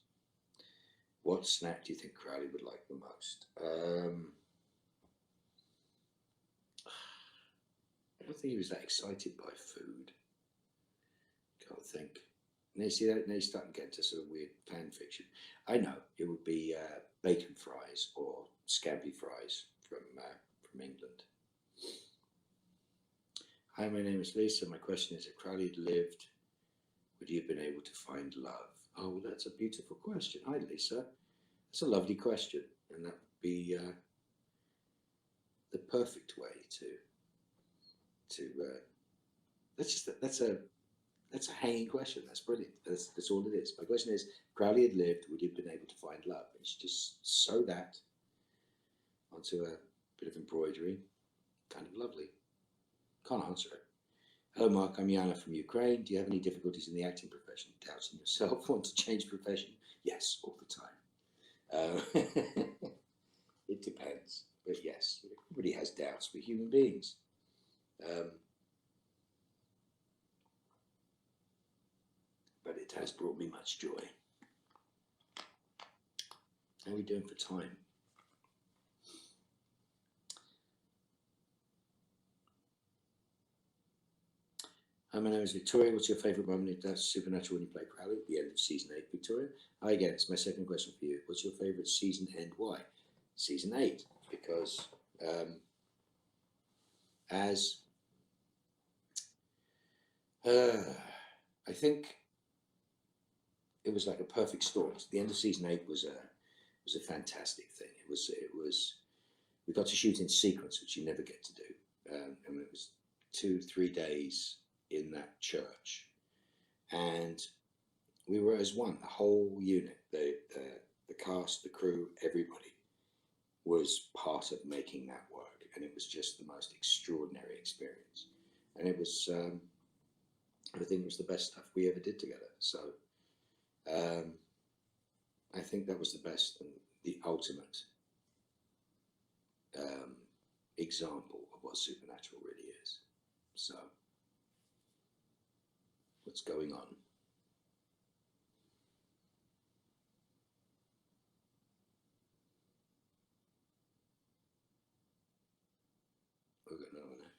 What snack do you think Crowley would like the most? I don't think he was that excited by food. Can't think. Now you see that? Now you're starting to get into sort of weird fan fiction. I know it would be bacon fries or scampi fries from England. Hi, my name is Lisa. My question is: if Crowley had lived, would you have been able to find love? Oh, well, that's a beautiful question. Hi, Lisa. That's a lovely question, and that would be the perfect way to. That's a hanging question. That's brilliant. That's all it is. My question is: Crowley had lived, would he have been able to find love? And she just sew that onto a bit of embroidery. Kind of lovely. Can't answer it. Hello, Mark. I'm Yana from Ukraine. Do you have any difficulties in the acting profession? Doubts in yourself? Want to change profession? Yes, all the time. It depends, but yes, everybody has doubts. We're human beings. But it has brought me much joy. How are we doing for time? Hi, my name is Victoria. What's your favourite moment in Supernatural when you play Crowley? At the end of season 8, Victoria. Hi again, it's my second question for you. What's your favourite season and why? Season 8, because I think it was like a perfect storm. The end of season 8 was a fantastic thing. It was we got to shoot in sequence, which you never get to do. And it was 2-3 days in that church, and we were as one. The whole unit, the cast, the crew, everybody was part of making that work, and it was just the most extraordinary experience. And it was, I think, it was the best stuff we ever did together. So I think that was the best and the ultimate example of what Supernatural really is. So, what's going on? We've got another one there.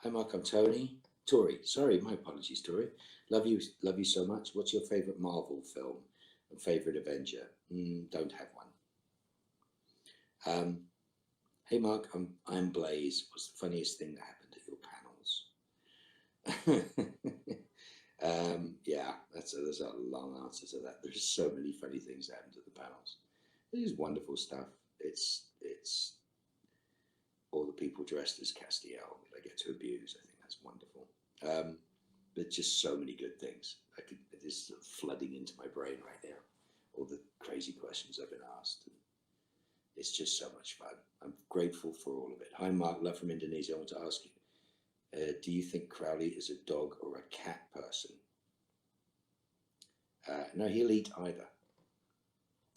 Hi, Mark. I'm Tony. Tori. Sorry, my apologies, Tori. Love you so much. What's your favorite Marvel film and favorite Avenger? Don't have one. Hey, Mark. I'm Blaze. What's the funniest thing that happened at your panels? Yeah, there's a long answer to that. There's so many funny things that happened at the panels. It is wonderful stuff. It's all the people dressed as Castiel that I get to abuse. I think that's wonderful. There's just so many good things. It is flooding into my brain right now. All the crazy questions I've been asked. It's just so much fun. I'm grateful for all of it. Hi, Mark. Love from Indonesia. I want to ask you, do you think Crowley is a dog or a cat person? No, he'll eat either.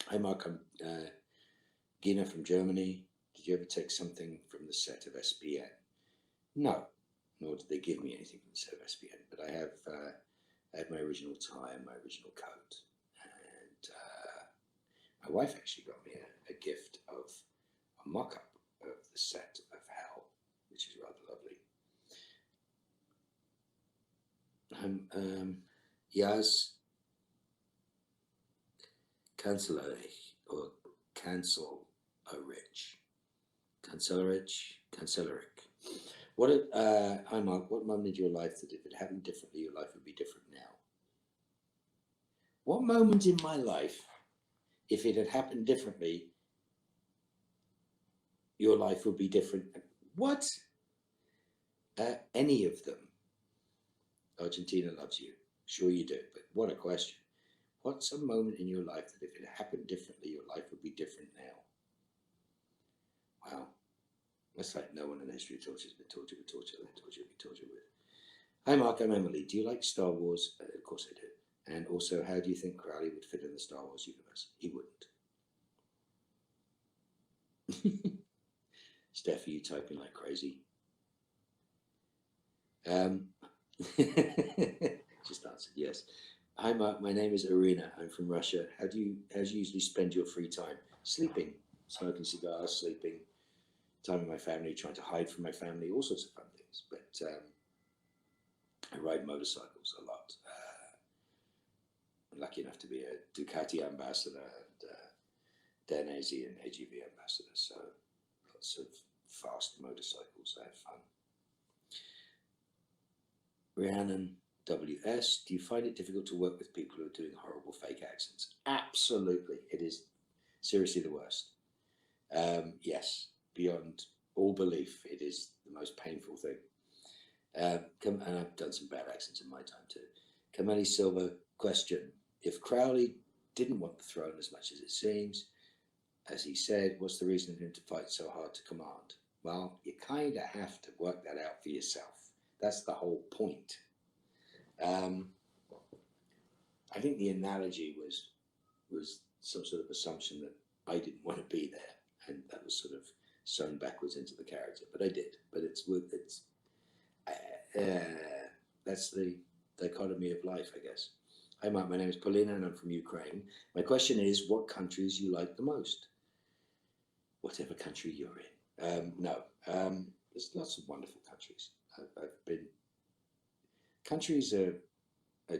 Hi, Mark. I'm Gina from Germany. Did you ever take something from the set of SPN? No, nor did they give me anything from the set of SPN, but I had my original tie and my original coat. And my wife actually got me a gift of a mock-up of the set of Hell, which is rather lovely. Yaz Cancelarich or Cancelaric. Hi Mark, what moment in your life that if it happened differently, your life would be different now? What moment in my life, if it had happened differently, your life would be different? What? Any of them. Argentina loves you. Sure you do. But what a question. What's a moment in your life that if it happened differently, your life would be different now? Wow. That's like no one in the history of torture has been tortured with torture they're tortured to be tortured with. Hi, Mark. I'm Emily. Do you like Star Wars? Of course I do. And also, how do you think Crowley would fit in the Star Wars universe? He wouldn't. Steph, are you typing like crazy? Just answered yes. Hi, Mark. My name is Irina. I'm from Russia. How do you usually spend your free time? Sleeping, smoking cigars, sleeping, time with my family, trying to hide from my family, all sorts of fun things. But I ride motorcycles a lot. I'm lucky enough to be a Ducati ambassador and Danesi and AGV ambassador. So lots of fast motorcycles. I have fun. Rhiannon WS, do you find it difficult to work with people who are doing horrible fake accents? Absolutely. It is seriously the worst. Yes, beyond all belief, it is the most painful thing. And I've done some bad accents in my time too. Kameli Silva, question. If Crowley didn't want the throne as much as it seems, as he said, what's the reason for him to fight so hard to command? Well, you kind of have to work that out for yourself. That's the whole point. I think the analogy was some sort of assumption that I didn't want to be there, and that was sort of sewn backwards into the character. But I did. But that's the dichotomy of life, I guess. Hi, Mark. My name is Paulina, and I'm from Ukraine. My question is, what countries you like the most? Whatever country you're in. No, there's lots of wonderful countries. I've been. Countries are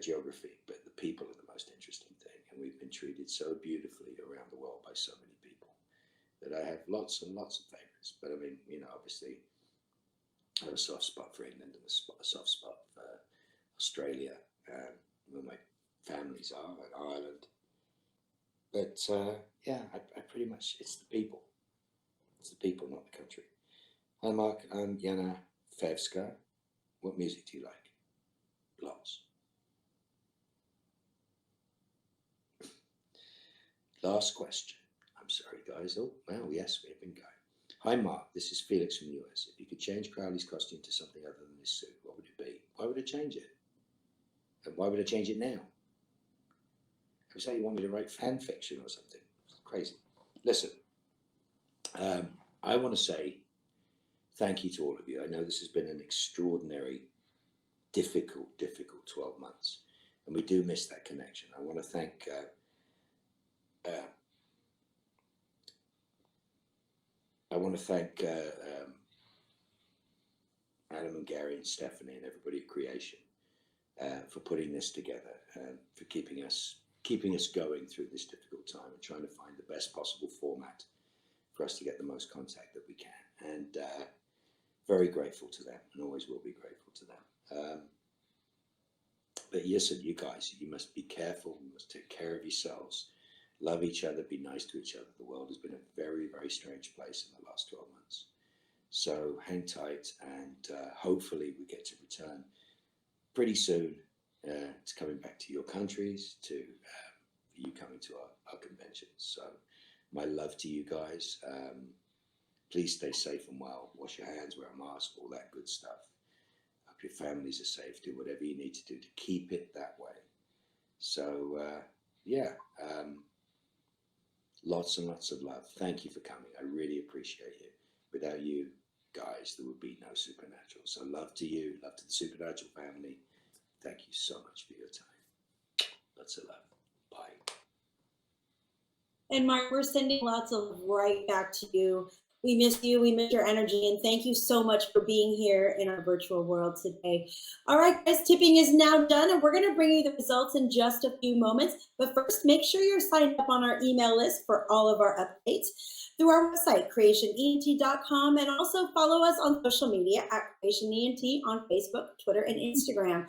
geography, but the people are the most interesting thing, and we've been treated so beautifully around the world by so many people that I have lots and lots of favorites. But I mean, obviously, I have a soft spot for England and a soft spot for Australia, where my families are, and Ireland. But yeah, I pretty much, it's the people. It's the people, not the country. Hi, Mark. I'm Yana Fevska. What music do you like? Lots. Last question. I'm sorry, guys. Oh, well, yes, we have been going. Hi, Mark. This is Felix from the US. If you could change Crowley's costume to something other than this suit, what would it be? Why would I change it? And why would I change it now? It was like you want me to write fan fiction or something. It's crazy. Listen, I want to say thank you to all of you. I know this has been an extraordinary, difficult 12 months, and we do miss that connection. I want to thank Adam and Gary and Stephanie and everybody at Creation for putting this together, for keeping us going through this difficult time and trying to find the best possible format for us to get the most contact that we can. And very grateful to them, and always will be grateful to them. But yes, and you guys, you must be careful. You must take care of yourselves. Love each other. Be nice to each other. The world has been a very, very strange place in the last 12 months. So hang tight, and hopefully we get to return pretty soon to coming back to your countries, to you coming to our conventions. So my love to you guys. Please stay safe and well. Wash your hands, wear a mask, all that good stuff. Hope your families are safe. Do whatever you need to do to keep it that way. So yeah, lots and lots of love. Thank you for coming. I really appreciate you. Without you guys, there would be no Supernatural. So love to you, love to the Supernatural family. Thank you so much for your time. Lots of love. Bye. And Mark, we're sending lots of love right back to you. We miss you. We miss your energy. And thank you so much for being here in our virtual world today. All right, guys, tipping is now done. And we're going to bring you the results in just a few moments. But first, make sure you're signed up on our email list for all of our updates through our website, creationent.com. And also follow us on social media at creationent on Facebook, Twitter, and Instagram.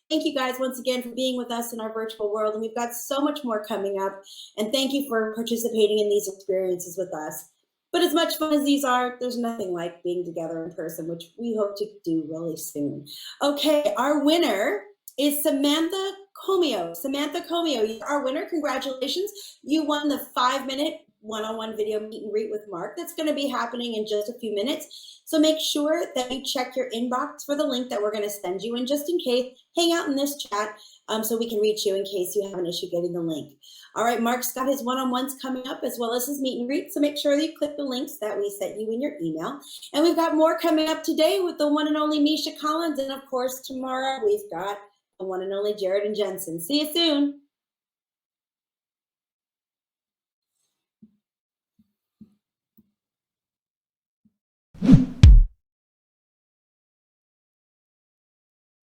Thank you guys once again for being with us in our virtual world. And we've got so much more coming up. And thank you for participating in these experiences with us. But as much fun as these are, there's nothing like being together in person, which we hope to do really soon. Okay, our winner is Samantha Comio. Samantha Comio, you're our winner. Congratulations. You won the 5-minute one-on-one video meet and greet with Mark. That's going to be happening in just a few minutes. So make sure that you check your inbox for the link that we're going to send you. And just in case, hang out in this chat so we can reach you in case you have an issue getting the link. All right, Mark's got his one-on-ones coming up as well as his meet and greet. So make sure that you click the links that we sent you in your email. And we've got more coming up today with the one and only Misha Collins. And of course, tomorrow we've got the one and only Jared and Jensen. See you soon.